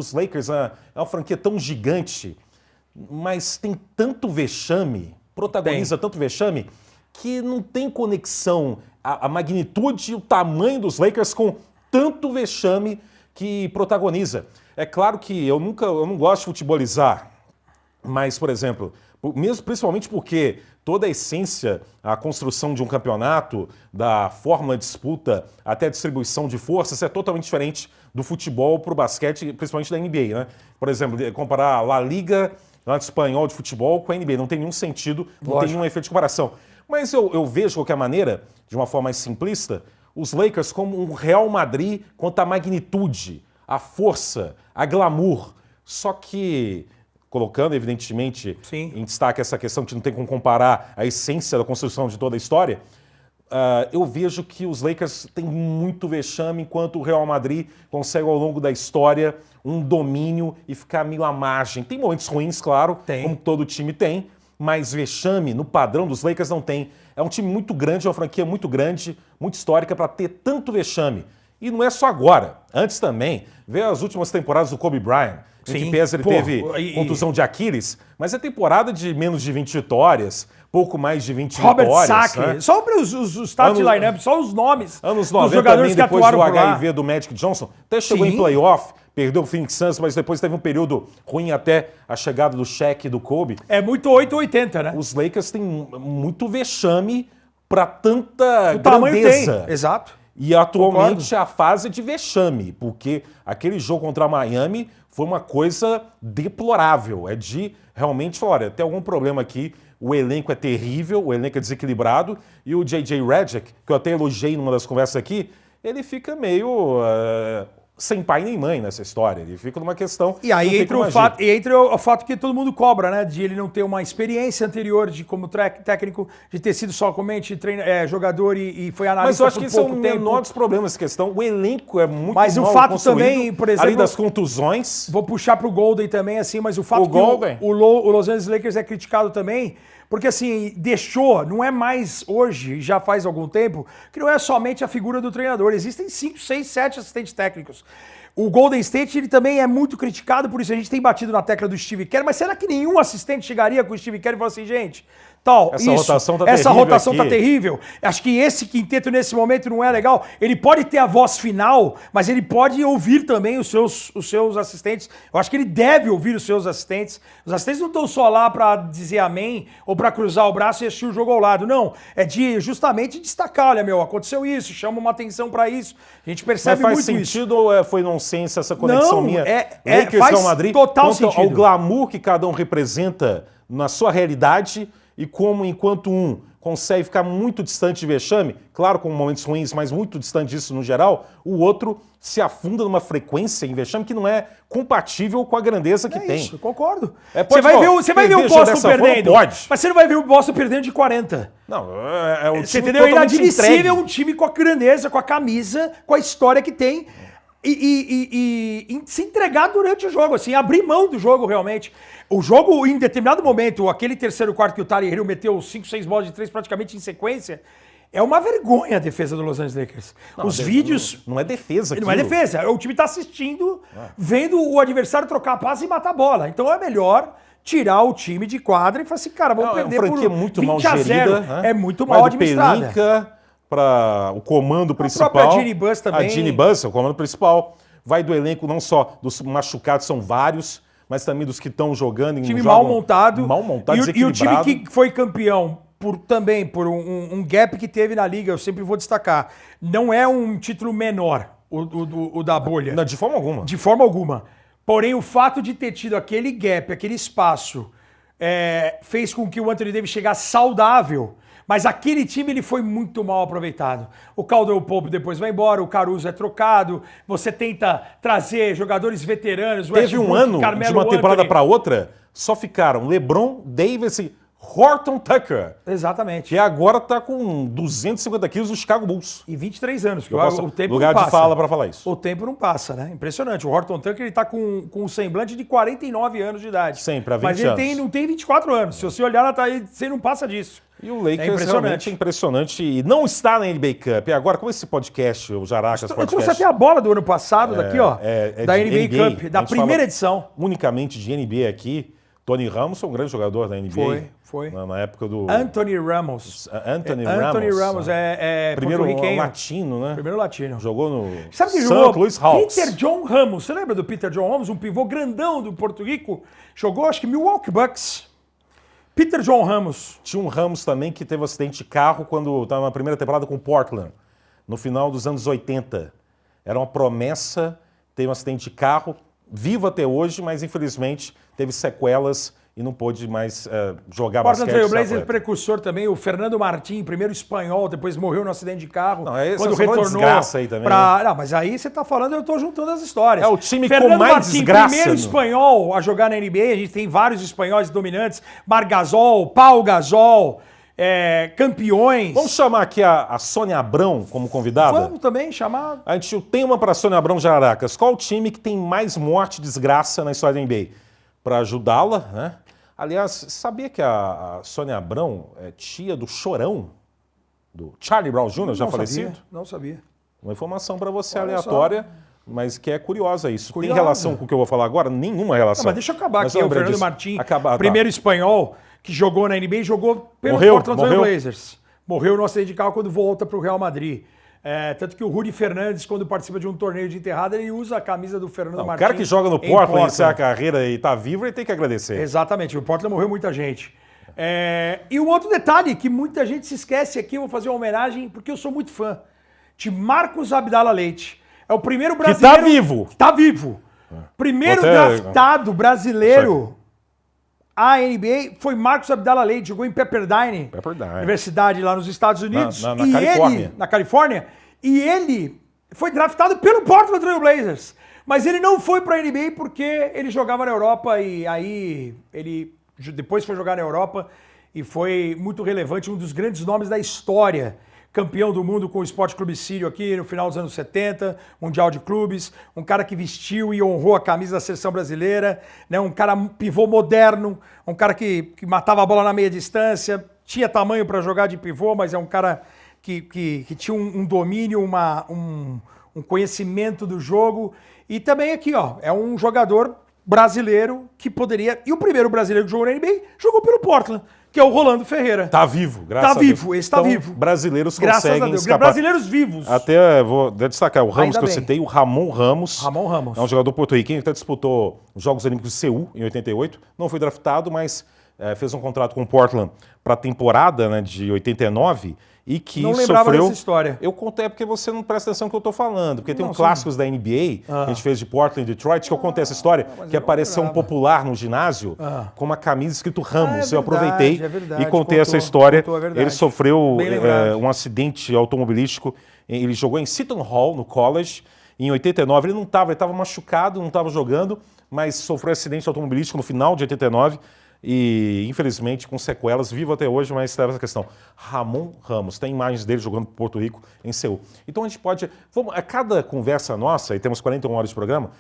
Os Lakers é uma franquia tão gigante, mas tem tanto vexame, protagoniza tanto vexame, que não tem conexão a magnitude e o tamanho dos Lakers com tanto vexame que protagoniza. É claro que eu não gosto de futebolizar, mas, por exemplo, mesmo principalmente porque toda a essência, a construção de um campeonato, da fórmula de disputa até a distribuição de forças é totalmente diferente do futebol para o basquete, principalmente da NBA, né? Por exemplo, comparar a La Liga, Campeonato Espanhol de futebol com a NBA, não tem nenhum sentido, não tem nenhum efeito de comparação. Mas eu vejo, de qualquer maneira, de uma forma mais simplista, os Lakers como um Real Madrid quanto à magnitude, a força, a glamour. Só que, colocando, evidentemente, em destaque essa questão que não tem como comparar a essência da construção de toda a história, eu vejo que os Lakers têm muito vexame, enquanto o Real Madrid consegue, ao longo da história, um domínio e ficar meio à margem. Tem momentos ruins, claro, como todo time tem, mas vexame no padrão dos Lakers não tem. É um time muito grande, é uma franquia muito grande, muito histórica para ter tanto vexame. E não é só agora. Antes também, vê as últimas temporadas do Kobe Bryant, em que pese ele teve contusão de Aquiles, mas é temporada de menos de 20 vitórias, pouco mais de 20 Robert vitórias. Sacre, né? Só os start line-up, só os nomes anos dos 90 jogadores também, que depois atuaram do por lá. HIV do Magic Johnson, até chegou em playoff, perdeu o Phoenix Suns, mas depois teve um período ruim até a chegada do Shaq e do Kobe. É muito 8 ou 80, né? Os Lakers têm muito vexame para tanta O tamanho grandeza. tem, exato. E atualmente a fase de vexame, porque aquele jogo contra Miami foi uma coisa deplorável. É de realmente falar, olha, tem algum problema aqui, o elenco é terrível, o elenco é desequilibrado, e o J.J. Redick, que eu até elogiei numa das conversas aqui, ele fica meio sem pai nem mãe nessa história. Ele fica numa questão... E aí entra o fato que todo mundo cobra, né? De ele não ter uma experiência anterior de como técnico, de ter sido somente jogador e foi analista por pouco tempo. Mas eu acho que esse é o menor dos problemas dessa questão. O elenco é muito mal construído. Mas o fato também, por exemplo... Além das contusões... Vou puxar pro Golden também, assim, mas o fato o Los Angeles Lakers é criticado também, porque assim, não é mais hoje, já faz algum tempo, que não é somente a figura do treinador. Existem 5, 6, 7 assistentes técnicos. O Golden State ele também é muito criticado, por isso a gente tem batido na tecla do Steve Kerr, mas será que nenhum assistente chegaria com o Steve Kerr e falasse assim, gente, essa rotação tá terrível. Acho que esse quinteto nesse momento não é legal. Ele pode ter a voz final, mas ele pode ouvir também os seus assistentes. Eu acho que ele deve ouvir os seus assistentes. Os assistentes não estão só lá para dizer amém ou para cruzar o braço e assistir o jogo ao lado. Não, é de justamente destacar, olha, aconteceu isso, chama uma atenção para isso. A gente percebe muito isso. Mas faz sentido ou foi nonsense essa conexão minha? Faz Real Madrid, total sentido. Ao glamour que cada um representa na sua realidade e como, enquanto um consegue ficar muito distante de vexame, claro, com momentos ruins, mas muito distante disso no geral, o outro se afunda numa frequência em vexame que não é compatível com a grandeza que tem. Isso, eu concordo. Você vai ver o Boston perdendo, mas você não vai ver o Boston perdendo de 40. Não, você entendeu? É inadmissível um time com a grandeza, com a camisa, com a história que tem e se entregar durante o jogo, assim, abrir mão do jogo realmente. O jogo, em determinado momento, aquele terceiro quarto que o Tyler Herro meteu 5, 6 bolas de 3 praticamente em sequência, é uma vergonha a defesa do Los Angeles Lakers. Os vídeos... Não é defesa aquilo. Não é defesa. O time tá assistindo, vendo o adversário trocar a passe e matar a bola. Então é melhor tirar o time de quadra e falar assim, cara, vamos perder por muito 20 mal a 0. Gerida, né? É muito mal administrada. Pelinka para o comando principal. A própria Jeannie Buss também. A Jeannie Buss é o comando principal. Vai do elenco não só dos machucados, são vários, mas também dos que estão jogando. Time mal montado. Mal montado, e o time que foi campeão também por um gap que teve na liga, eu sempre vou destacar. Não é um título menor, o da bolha. Não, de forma alguma. De forma alguma. Porém, o fato de ter tido aquele gap, aquele espaço, fez com que o Anthony Davis chegasse saudável. Mas aquele time ele foi muito mal aproveitado. O Caldwell Pope depois vai embora, o Caruso é trocado, você tenta trazer jogadores veteranos. Teve um ano, de uma temporada para outra, só ficaram LeBron, Davis e Horton Tucker. Exatamente. Que agora está com 250 quilos do Chicago Bulls. E 23 anos. Que o tempo lugar não passa. De fala para falar isso. O tempo não passa, né? Impressionante. O Horton Tucker ele está com um semblante de 49 anos de idade. Sempre, há 20 anos. Mas ele não tem 24 anos. Se você olhar, você não passa disso. E o Lakers realmente é impressionante. E não está na NBA Cup. E agora, como esse podcast, o Jaracas Podcast... Eu trouxe até a bola do ano passado, daqui, ó. Da NBA Cup, da primeira edição. Unicamente de NBA aqui. Tony Ramos foi um grande jogador da NBA. Foi. Na época do... Anthony Ramos é primeiro porto-riquenho. Latino, né? Primeiro latino. Jogou no Sabe que St. jogou? Louis Hawks. Peter John Ramos. Você lembra do Peter John Ramos? Um pivô grandão do Porto Rico. Jogou, acho que Milwaukee Bucks. Peter John Ramos. Tinha um Ramos também que teve um acidente de carro quando estava na primeira temporada com o Portland, no final dos anos 80. Era uma promessa, teve um acidente de carro, vivo até hoje, mas infelizmente teve sequelas e não pôde mais jogar basquete. Portland Trail Blazers precursor também, o Fernando Martin, primeiro espanhol, depois morreu no acidente de carro. Não, quando retornou desgraça aí também. Não, mas aí você tá falando, eu tô juntando as histórias. É o time Fernando com mais Martin, desgraça. Primeiro espanhol a jogar na NBA, a gente tem vários espanhóis dominantes, Margasol, Pau Gasol, campeões. Vamos chamar aqui a Sônia Abrão como convidada? Vamos também chamar. A gente tem uma para a Sônia Abrão Jaracas. Qual o time que tem mais morte e desgraça na história da NBA? Para ajudá-la, né? Aliás, sabia que a Sônia Abrão é tia do Chorão? Do Charlie Brown Jr., já falecido? Não sabia. Uma informação para você Olha aleatória, só. Mas que é curiosa isso. Curiosa. Tem relação com o que eu vou falar agora? Nenhuma relação. Não, mas deixa eu acabar aqui. O Fernando Martin, tá. primeiro espanhol que jogou na NBA e jogou pelo Portland Trail Blazers. Morreu no acidente de carro quando volta para o Real Madrid. Tanto que o Rudy Fernandes, quando participa de um torneio de enterrada, ele usa a camisa do Fernando Martin. O cara que joga no Portland, iniciar a carreira e está vivo, ele tem que agradecer. Exatamente. O Portland morreu muita gente. E um outro detalhe que muita gente se esquece aqui, eu vou fazer uma homenagem, porque eu sou muito fã, de Marcos Abdala Leite. É o primeiro brasileiro... Que está vivo. Está vivo. Primeiro draftado brasileiro à NBA foi Marcos Abdala Leite, jogou em Pepperdine, universidade lá nos Estados Unidos. Na Califórnia. Na Califórnia. E ele foi draftado pelo Portland Trail Blazers. Mas ele não foi para a NBA porque ele jogava na Europa e aí ele depois foi jogar na Europa e foi muito relevante, um dos grandes nomes da história. Campeão do mundo com o Sport Clube Sírio aqui no final dos anos 70, Mundial de Clubes, um cara que vestiu e honrou a camisa da seleção brasileira, né? Um cara pivô moderno, um cara que matava a bola na meia distância, tinha tamanho para jogar de pivô, mas é um cara que tinha um domínio, um conhecimento do jogo. E também aqui, ó, é um jogador brasileiro que poderia... E o primeiro brasileiro que jogou na NBA jogou pelo Portland, que é o Rolando Ferreira. Tá vivo, graças a Deus. Tá vivo, esse tá vivo. Brasileiros graças conseguem a Deus. escapar. Brasileiros vivos. Até vou destacar o Ramos Ainda que eu bem. citei, o Ramon Ramos. Ramon Ramos. É um jogador porto-riquenho que até disputou os Jogos Olímpicos de Seul em 88. Não foi draftado, mas fez um contrato com o Portland para a temporada, né, de 89 e que não lembrava sofreu... dessa história. Eu contei porque você não presta atenção no que eu estou falando, porque tem Não, clássicos da NBA que a gente fez de Portland e Detroit, que eu contei essa história, que apareceu um popular no ginásio com uma camisa escrito Ramos. Eu aproveitei e contei essa história. Ele sofreu um acidente automobilístico, ele jogou em Seton Hall, no college, em 89. Ele estava machucado, não estava jogando, mas sofreu um acidente automobilístico no final de 89. E, infelizmente, com sequelas, vivo até hoje, mas teve essa questão. Ramon Ramos, tem imagens dele jogando por Porto Rico, em Seul. Então a gente pode... a cada conversa nossa, e temos 41 horas de programa,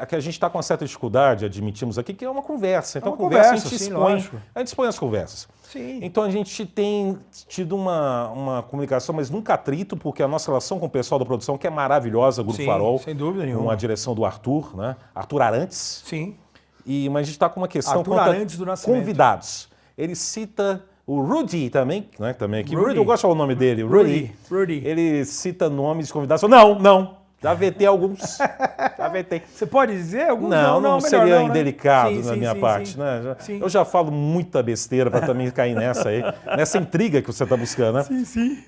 que a gente está com uma certa dificuldade, admitimos aqui, que é uma conversa. Então, conversa, a gente expõe as conversas. Sim. Então a gente tem tido uma comunicação, mas nunca atrito, porque a nossa relação com o pessoal da produção, que é maravilhosa, Grupo Farol. Sem dúvida nenhuma. Com a direção do Arthur, né? Arthur Arantes. Sim. Mas a gente está com uma questão quanto a convidados. Ele cita o Rudy também, né? Também aqui. Rudy, eu gosto de falar o nome dele. Rudy. Ele cita nomes de convidados. Não. Já vetei alguns. Já vetei. Você pode dizer alguns? Não seria não, indelicado né? da minha parte. Né? Sim. Eu já falo muita besteira para também cair nessa aí. Nessa intriga que você está buscando, né? Sim.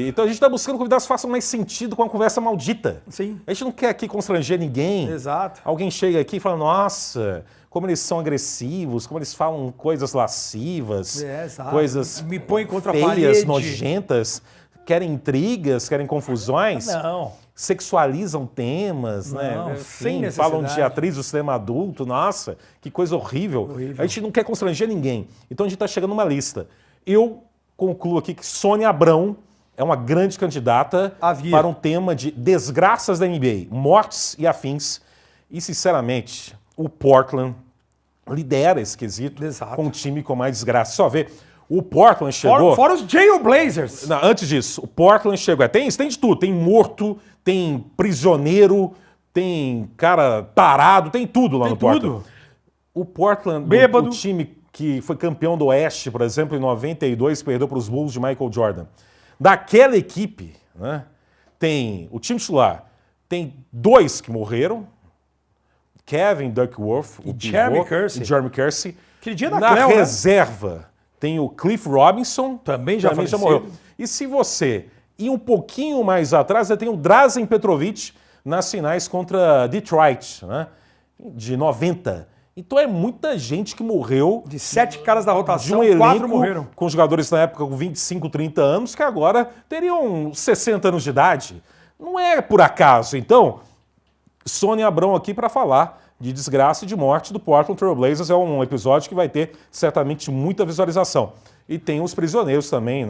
Então a gente está buscando convidados que façam mais sentido com a conversa maldita. Sim. A gente não quer aqui constranger ninguém. Exato. Alguém chega aqui e fala, nossa, como eles são agressivos, como eles falam coisas lascivas, coisas me põe contra feias, a parede, nojentas, querem intrigas, querem confusões. Não. Sexualizam temas, né? Sem necessidade. Falam de atriz do cinema adulto, nossa, que coisa horrível. A gente não quer constranger ninguém. Então a gente está chegando numa lista. Eu concluo aqui que Sônia Abrão é uma grande candidata para um tema de desgraças da NBA, mortes e afins. E, sinceramente, o Portland lidera esse quesito com um time com mais desgraça. Só ver, O Portland chegou... Fora os Jailblazers. Não, antes disso, o Portland chegou. Tem de tudo. Tem morto, tem prisioneiro, tem cara tarado, tem tudo lá tem no Portland. Tudo. O Portland, Bêbado. o time que foi campeão do Oeste, por exemplo, em 92, perdeu para os Bulls de Michael Jordan. Daquela equipe, né, tem o time titular, tem 2 que morreram, Kevin Duckworth, e Jeremy Kersey. Que dia da Na Cleo, reserva, né? Tem o Cliff Robinson. Também já morreu. E se você ir um pouquinho mais atrás, você tem o Drazen Petrovic nas finais contra Detroit, né, de 90. Então é muita gente que morreu. De 7 caras da rotação, de um 4 morreram. Com jogadores na época com 25, 30 anos, que agora teriam 60 anos de idade. Não é por acaso. Então, Sônia Abrão aqui para falar de desgraça e de morte do Portland Trail Blazers. É um episódio que vai ter certamente muita visualização. E tem os prisioneiros também, né?